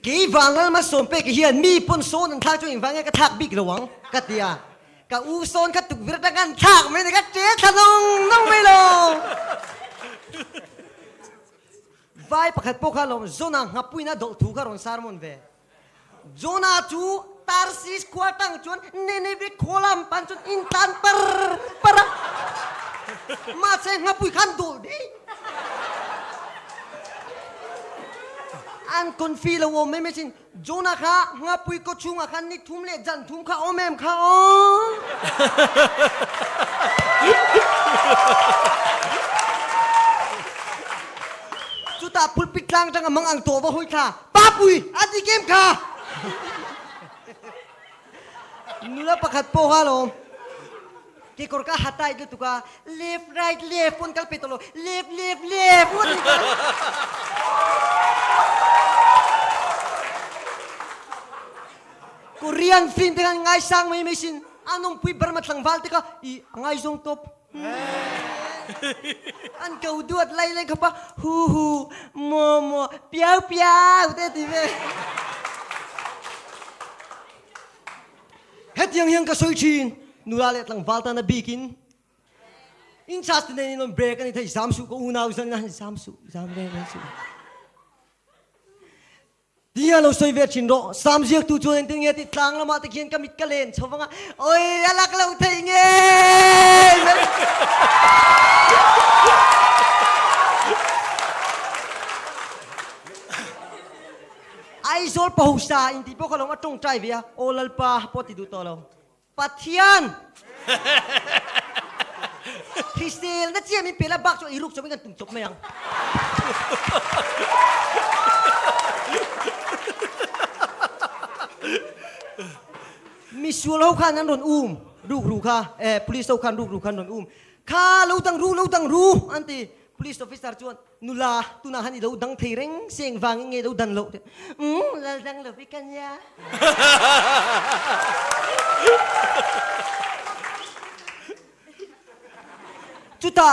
กี่Vanlalmalsawmpeka hian mi pon son an thak chu inwange ka thak bik lawang ka tia ka u son ka tuk virtagan thak me ka che thanong nong me lo vai pakhat pokha lom zona ngapui na dol thu ka ron sarmon ve zona chu tarsis kwatang chuan nene be kholam pan chun intan para ma che ngapui khan dol di an kon feel wo me mesin zona kha ngapui ko chunga khan ni thum le jan thum kha omem kha o chuta pulpit lang tang amang ang to wa hoi tha papui adi game kha nula pakhat po halo ki korka hatai du tuka left right left pon kal petolo left Korean film dengan ngai sang mai mesin anong pui bermat lang valte ka I ngai zong top an kau duat lai ka pa hu mo piau te ti ve het yang ka soi chin nula let lang valta na bikin in chas ne ni non break ani thai samsu ko unau san na samsu dia lo soi ve chin ro samjiak tu chuan ting nge ti tlang lama te khian kamit ka len chawanga oi alak lo thei nge ai zol pahusa inti po kalong atong trai via olal pa poti du tolo pathian Kristel na chia mi pela bak cho iruk cho mi kan tung chop mayang Misul hau khan nan ron ru kha police hau khan ru khan ron kha lo tang ru anti police officer chuan nula tuna hani lo dang theireng seng wang nge lo dan lo la dang lo fi kan ya chuta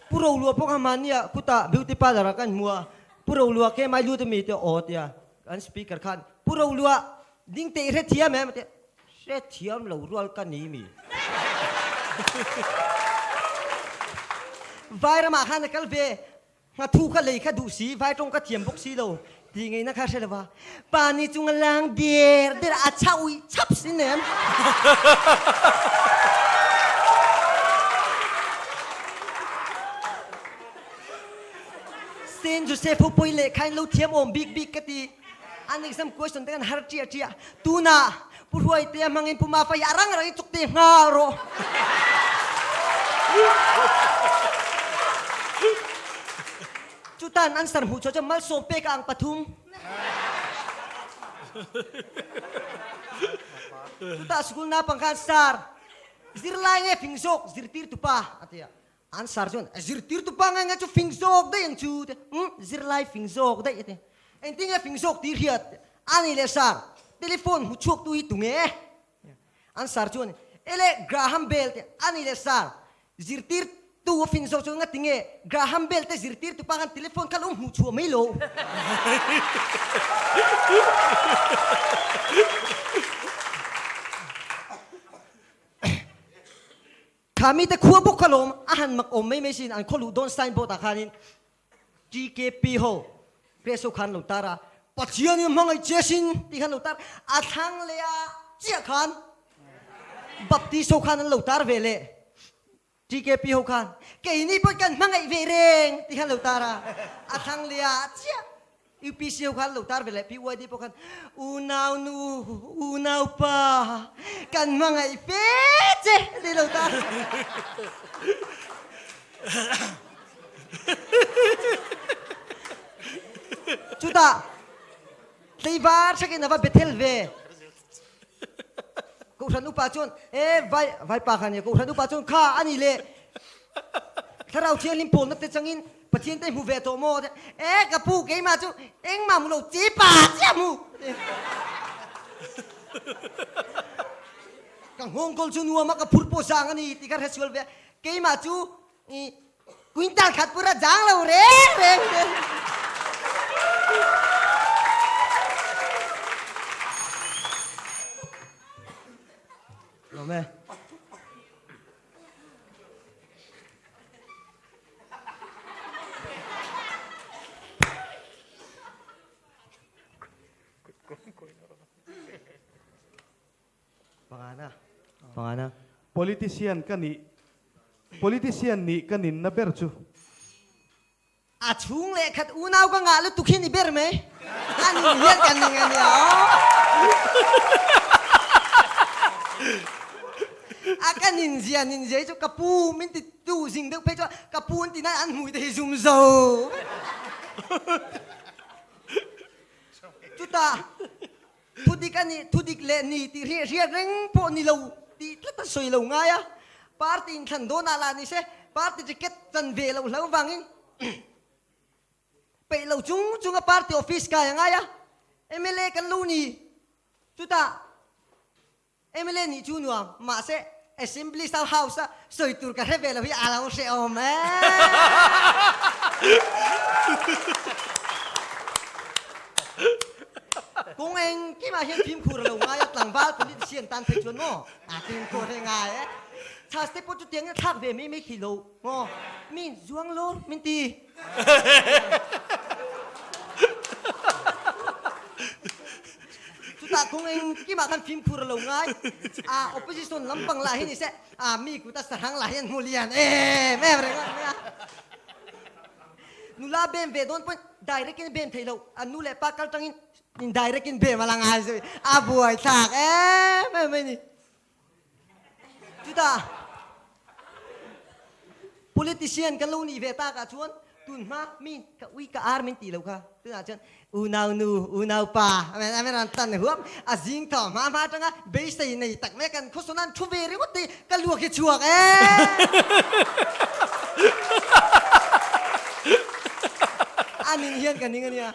puro lu pok hamania kuta beauty parlor kan mua puro lu ke mai lu te mi te ot ya kan speaker khan puro lu ding te re thia me te se thiam lo rual kan ni mi vai ra ma khan kal ve nga thu kha lei kha du si vai tong ka thiam bok si lo ti ngei na kha se lawa pa ni chung lang der a chaui chap sin nem Saint Joseph poi le khain lo thiam om big ka ti an exam question te kan har chia tu na puruai te mangin puma fa yarang rang chuk te ngaro chutan answer hu cho Malsawmpeka ang pathum chuta school na pangkan star zirlai nge fingsok zirtir tu pa atia answer jon zirtir tu pa nga chu fingsok dai ang chu zirlai fingsok dai ate enting nge fingsok tir hiat ani le sar telefon hu chok tu itunge answer jon ele Graham Bell ani le sar zirtir tu fingsok chu ngatinge Graham Bell te zirtir tu pangan telefon kalum hu chu mai lo kami te khuwa bok kalom ahan mak om mai mesin an kholu don sign board akhanin GKP ho preso khan lo tara pachiani mangai chesin ti khan lo tar athang lea chia khan baptiso khan lo tar vele GKP ho khan ke ini pot kan mangai vereng ti khan lo tara athang lea chia UPC ho khan lo tar vele PYD po khan unau pa kan mangai peche ti lo tar chuta teivar sakin ava bethel ve ko ranu pa chon vai pa khan ko ranu pa chon kha ani le tharau thian hlimpol na te changin pathian te mu ve to mo ka pu ke ma chu eng ma mu lo chi pa cha mu ka hong kol chu nuwa ma ka phur po sang ani ti ka rasual ve ke ma chu quintal khat pura jang lo re Pangana. Politician ni kanin na berchu. Chung le kat unaw ka nga lu tukhin iber me. Anin yan kaningan niya. Akan ninja itu kapu minti tu sing dek peco kapu tina an mui deh zoom zo. Tuta tudik le ni ti ria reng po ni lau ti tata soi lau ngaya. Parti in kan dona la ni se parti tiket tan ve lau avangin. Pe lau chung a parti office kaya ngaya. MLA kan lu ni. Tuta MLA ni chunwa mahse assembly sa house soi tur ka rebel hi arawn se om kung eng ki ma hian phim khur lo ngai tlang bal politician tan phei chun mo phim khur he ngai cha ste po chu tiang thak ve mi khilo mo min zuang lor min ti kung eng ki ma kan phim khur lo ngai opposition lampang la hin se mi ku ta sarang la hian mulian me re nga nula bem ve don point direct in bem thailo anu le pa kal tangin in direct in bem ala nga se buai thak me ni tuta politician kan lo ni ve ta ka chuan tun ma min ka ui ka ar min ti lo ka tu na chen unaw pa amen an tan huam azing tha ma tanga be sei nei tak me kan khosonan thu ve re wat ka lu ke chuak anin hian kan ning ania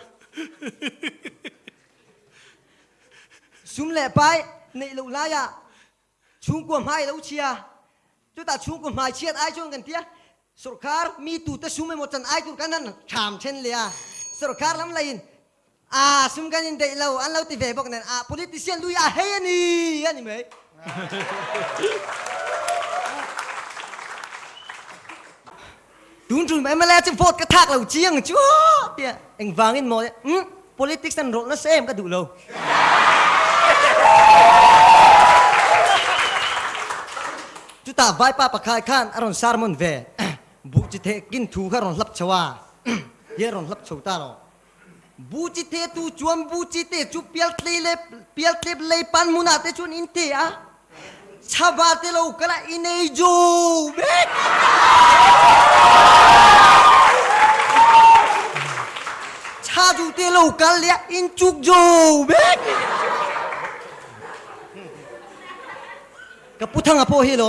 sum le pai nei lo la ya chhungkua mai lo chia tu ta chhungkua mai chiat ai chon kan tia sarkar mi tu ta sume mo chan ai tu kanan tham chen lia sarkar lam lain sum kanin dei lo an lo ti ve bok nen politician lui he ani me tun me ma la chim vote ka thak lo chiang chu tia eng wangin mo politics an ro na sem ka du lo tu ta vai pa pakai khan aron sarmon ve bu chi the kin thu ka ron lap chawa ye ron lap chau ta ro bu chi the tu chuan bu chi te chu pial tlep le pan muna te chun in te chaba te lo kala inei jo be cha ju te lo kal ya in chuk jo be ka puthang apo hi lo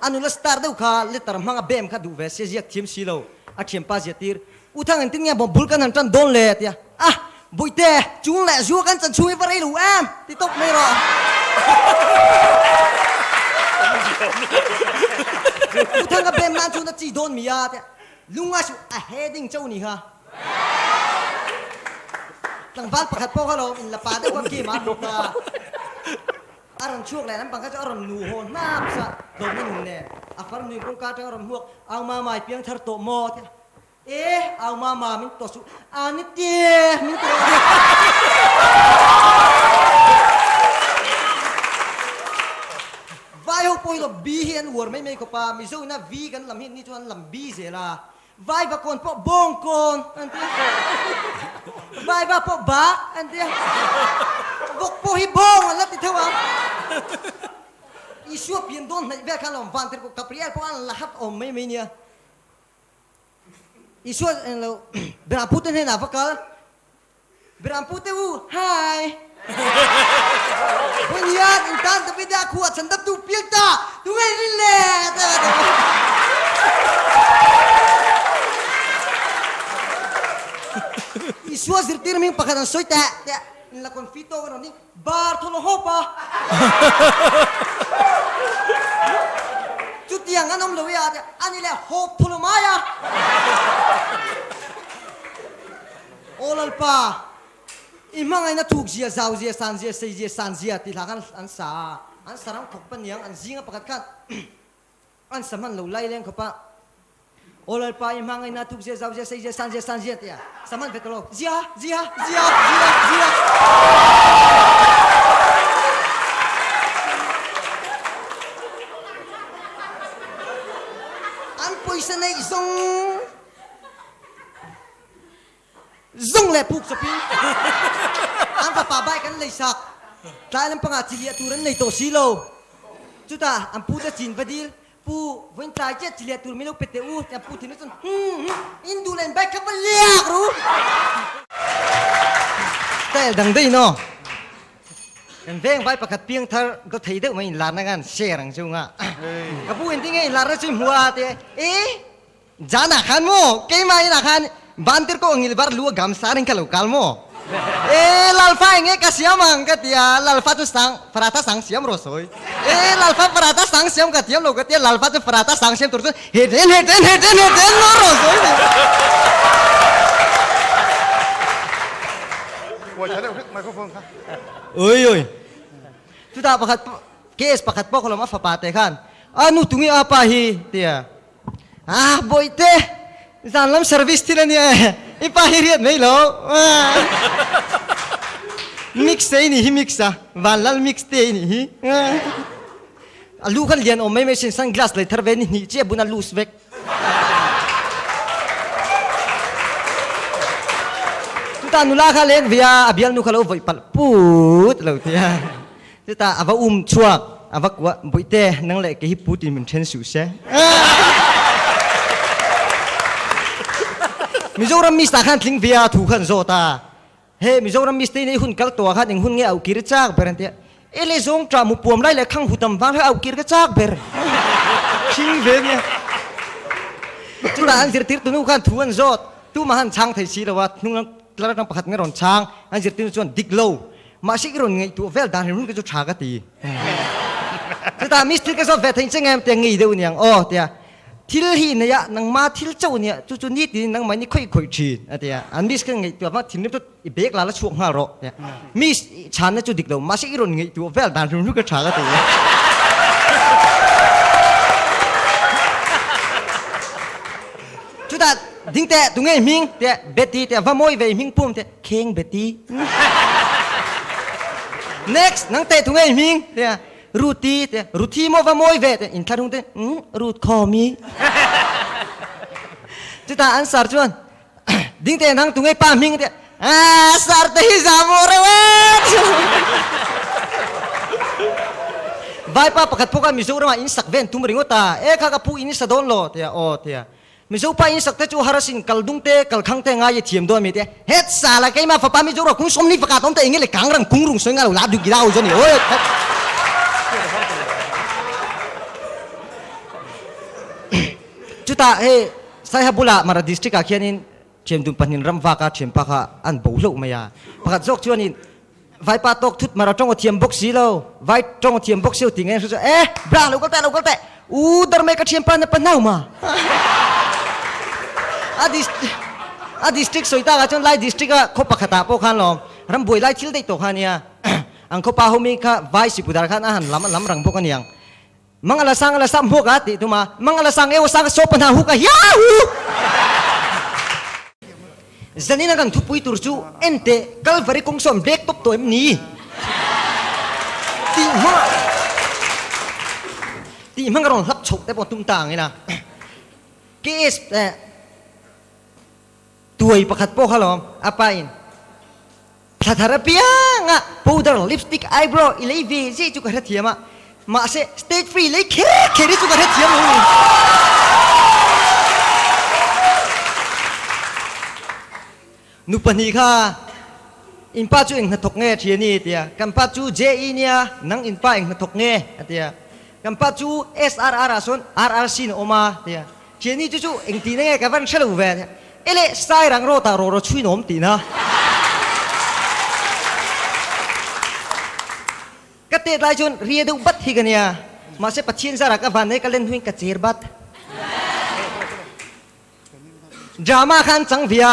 anu la star deu kha letar manga bem kha du ve se jiak thim si lo a thim pa jetir uthang an tin nge bom bul kan an tan don le tia boite chung le zu kan chan chui varai lu am ti tok me ro uthang ka bem nan chu na chi don mi ya tia lunga su a heading chau ni ha tang van pakhat po ka lo in la pa de ko ki ma du ka aron chuak le nan bang ka aron nu ho nap sa do ni nun ne afar nu ko ka ta aron huak ang ma mai piang thar to mo ang ma min to su ani te min to vai ho poi lo bi hian wor mai ko pa mi zo na vi kan lam hin ni chuan lam bi se la vai ba kon po bong kon anti vai ba po ba anti bok po hi bong la ti thawa isu pian don na ve kan lam van ter ko kapriel po an la hat om mai nia isu lo bra puten he na vakal bra pute u hai punyat intan tapi dia kuat sendap tu pilta tu ngai rile isu zirtir min pakadan soita la confito ni bar tholo hopa tiang anom lo ya ani le hop tholo maya olal pa imang ai na thuk zia zau zia san zia sei zia san zia ti la kan an sarang thok pan yang an zinga pakat kan an saman lo lai leng ko pa olal pa imang ai na thuk zia zau zia sei zia san zia ti saman betolo zia แหละผูกสปริงอันป่าใบกันเลยสักตายแล้วปังอาจิเลียตุรันในโตซีโลจุดาอันพูดจะจีนพอดีปูวันตายเจ็ดจิเลียตุรไม่รู้เป็ดเตอูแต่ปูถึงนั่นอินดูแลนแบกกับเลียกรู้แต่ดังได้เนาะกันเพ่งไว้ประกาศเพียงเธอก็ถีเด็กมาอินลานนั่งกันเชียร์จุงอ่ะกับปูอินที่ไงอินลานเราชิมหัวเตะจานักขันโม่เกย์มาอินักขันบ้านเตอร์ก็งิลบาร์ลัวกำสาริงkalau kalmo lalfa inge kasiam ang katia lalfa tu sang perata sang siam rosoi lalfa perata sang siam katiam lo katia lalfa tu perata sang siam turun heden lo rosoi Wah, saya ada mikrofon kah? Oi sudah pakat kes pakat pok kalau maaf apa teh kan anu tungi apa hi tia boy teh dalam servis tidak ni ipahiriat mai lo mix ini hi mix Vanlal mix ini hi alu kan lian om mai sin sunglass le tharve ni che buna loose vek ta nula kha len via abial nu khalo voi pal put lo tia ta ava chuak ava kwa boite nang le ke hi put in min chen su se Mizoram mis takkan tling via tuhan zota. He Mizoram mis ini hun kal tua kan hun nge au kir cak berantia. Ele zong tramu puam lai le kang hutam vang au kir cak ber. Ching venya. Cuma anjir tir tunu kan tuhan zot. Tu mahan chang thai si lawat nung lar nang pakat ngaron chang anjir tir chuan dik low. Masih iron ngai tu vel dan hun ke chu chagati. Kita mis tir ke zot vet thai chengem te ngi deu niang. Oh tia. Til hiเนี่ยนังมาทิลเจ้าเนี่ยจู่ๆนี่ตีนังมันนี่ค่อยๆชีนอะไรอ่ะอันนี้ก็ไงตัวว่าทิลนี่ตัวเบกลาละช่วงห้าร้อยเนี่ยมีฉันเนี่ยจู่ดิกเรามาสิอีรอนไงตัวเวลดันรู้ก็ช้าก็ตีจู่ตาดิ้งแต่ตรงไงมิงแต่เบตตี้แต่ว่าโมยเวมิงปุ่มแต่เข่งเบตตี้ next นังแต่ตรงไงมิงเนี่ยรูทีเตรูทีโมว่าโมยเวทอินทัดหุ่นเตรูทคอมีจุดตาอันสารชวนดิ้งเตนังตุงไอป้ามิงเตสารเตฮิซามโอเรเวทใบป้าประกาศพวกกันมิจูรามาอินสักเวนทุ่มริงตาข้ากับผู้อินสัดอนโลเตโอเตมิจูป้าอินสักเตจูฮาร์สินกัลดุงเตกัลขังเตงายเทียมโดนมิเตเฮ็ดสาละไกมาฟ้าป้ามิจูราคุ้งสมนิฟกาตอมเตงเงเลยกังรังคุ้งรุงสวยงามลาดูกีฬาอุจนี่โอ้ยจุดตาsaya bula mara district akianin chem dum panin ramwaka chempaka an bolo maya pakat jok chuanin vai pa tok thut mara tong thiam box silo vai tong thiam box sil tinge so bra lo kalte udar me ka thiam pa na panau ma a district soita ga chon lai district a kho pakhata po khan lo ram boi lai thil dei to khania ang kho pa homi kha vai sipudar khan ahan lam rang bo kaniang Mangalasang huk ati tuma mangalasang sang sopan huk yahoo zanina kan thupui turchu ente kalvari kongsom dek top to emni ti mangaron hap chok te po tung tang ina kes tuai pakhat po halom apain thatharapia nga powder lipstick eyebrow ilevi si chu ka thiama mahse stage free lấy kheri chu ka the thiam lu nu pani kha in pa chu ing na thok nge thiani tia kan pa chu je nia nang in pa ing na thok nge atia kan pa chu srr ason rrc no oma tia thiani chu ing ti nge ka van chalo ve ele sai rang ro ta ro chui nom ti na kate lai chun ria du bat hi gania ma se pathin zara ka van ne ka len huing ka cher bat drama khan chang via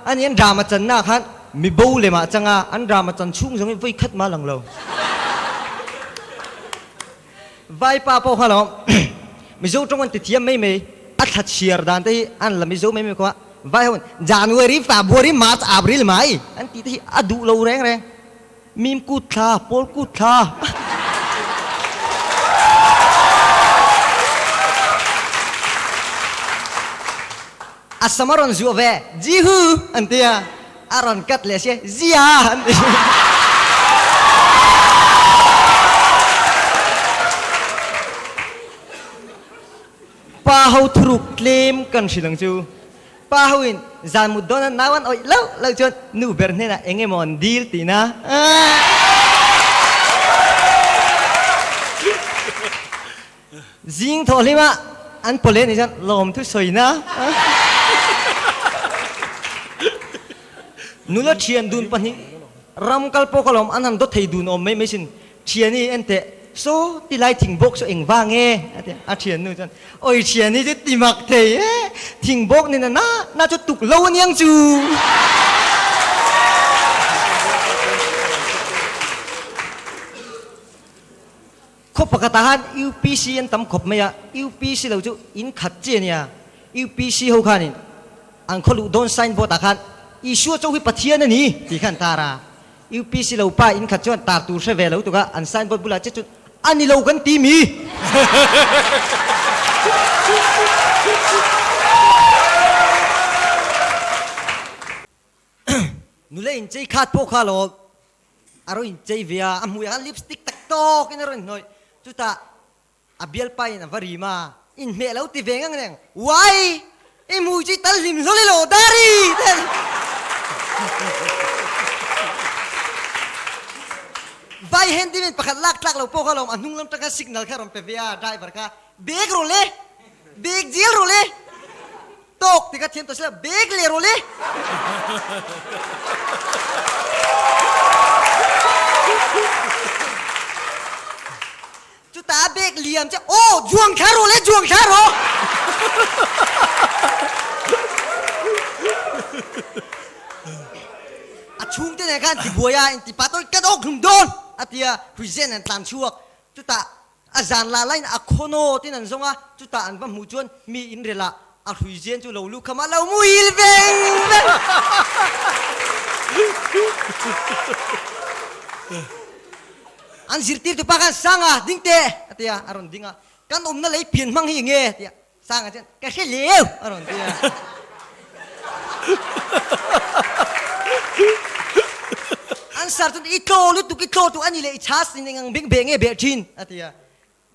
an yen drama chan na khan mi bo le ma changa an drama chan chung jong voi khat ma lang lo vai pa po halo mi zo tong an ti thiam mai mai at hat chiar dan te an la mi zo mai mai ko vai hon January February March April mai an ti ti adu lo reng reng mim cút tha pol cút tha asamaron zuove jihu antia arawn kat le sia zian hauh truk hlim kan silang chu hauhin zan mudon nawan oi lau chuan nu bernena engemon deal tina zing tho lima an polen ni chan lawm thu soina nula thian dun pani ram kal pokolom an han do thei dun om mai sin thian ni ente so ti lai thing bok so eng wange a thian nu chan oi thian ni ti mak thei thing bok ni na chu tuk lo niang chu khop pakatahan UPC an tam khop maya UPC lo chu in khat che nia UPC ho khanin an kholu don sign board akhan i shu chu hi pathian ani ti khan tara UPC lo pa in khat chuan tar tur se ve lo tu ka an sign board bula che chu ani lo kan ti mi nule in chei khat po kha lo aro in chei via amuya lipstick tak tok in ron noi chuta abial pai na varima in me lo ti vengang neng wai e mu chi tal lim lo le lo dari vai handyman pakhat lak tlak lo po khalom anung lam taka signal kharom pe via driver ka bag role bag jil role tok tika thiam to sela bag le role chu ta bag liam cha o juang kharo le juang kharo a chung te ne kan ti buaya in ti patol ka dok lum don atia huizen an tlan chuak chu ta azan la lain a khono tin an zonga chu ta an ba mu chuan mi in rela a huizen chu lo lu khama lo mu il veng an zirtir tu pakan sanga dingte atia aron dinga kan omna lei pian mang hi nge tia sanga chen ka se lew aron tia an sar tu itlo lu tu ani le chas ni ngang bing benge be thin atia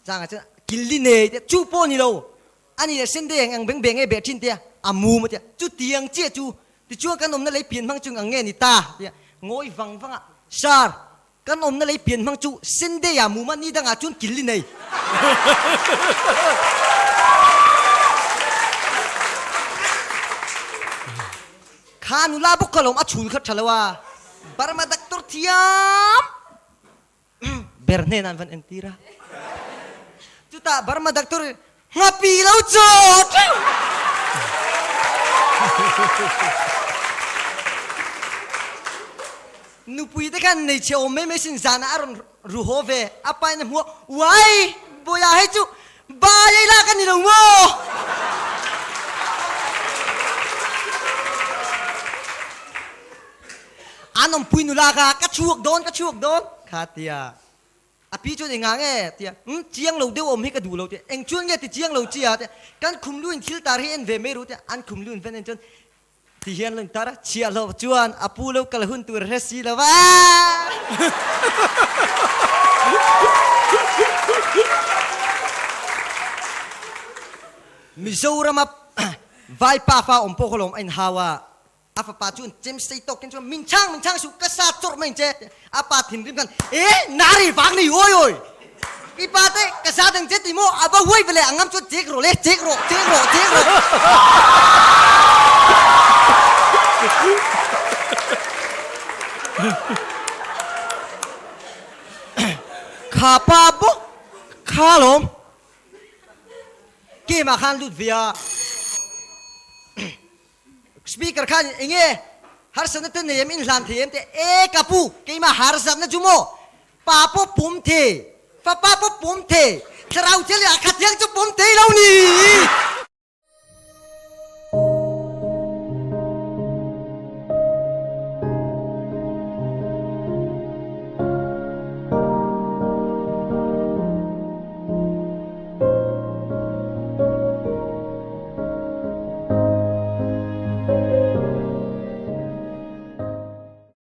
sanga chen killi ne chu po ni lo ani le sen de ngang bing benge be thin tia amu ma tia chu tiang che chu ti chu kan omna lei pian mang chung ang nge ni ta tia ngoi wang sar kan omna lei pian mang chu sende ya mu man ni da nga chun killi nei khanu la buk kalom a chul khat thalawa barma doctor thiam berne nan van entira chuta barma doctor ngapi lau chot nupui te kan nei cheo me sin zana aron ruhove apa na mo wai boya he chu ba yai la kan ni lo mo anom pui nu la ka chuok don khatia api chu ni ngang e tia chiang lo deu om he ka du lo te eng chuan nge ti chiang lo chia te kan khum lu in thil tar he en ve me ru te an khum lu in ven en chon ti hian leng tara chia lo chuan apu lo kal hun tur resi lo wa mizoram vai pa fa om pokolom ein hawa afa pa chun jem sei tok ken chun min chang su ka sa chor mai che apa thin rim kan nari wang ni oi ki pa te ka sa dang che ti mo aba hoi bele angam chu jek ro kha pa bo kha lom ke ma khan lut via speaker khan inge har sanat ne yam in hlan them te kapu ke ma har zam na jumo pa po pum the fa pa po pum the thrau chele khatyang chu pum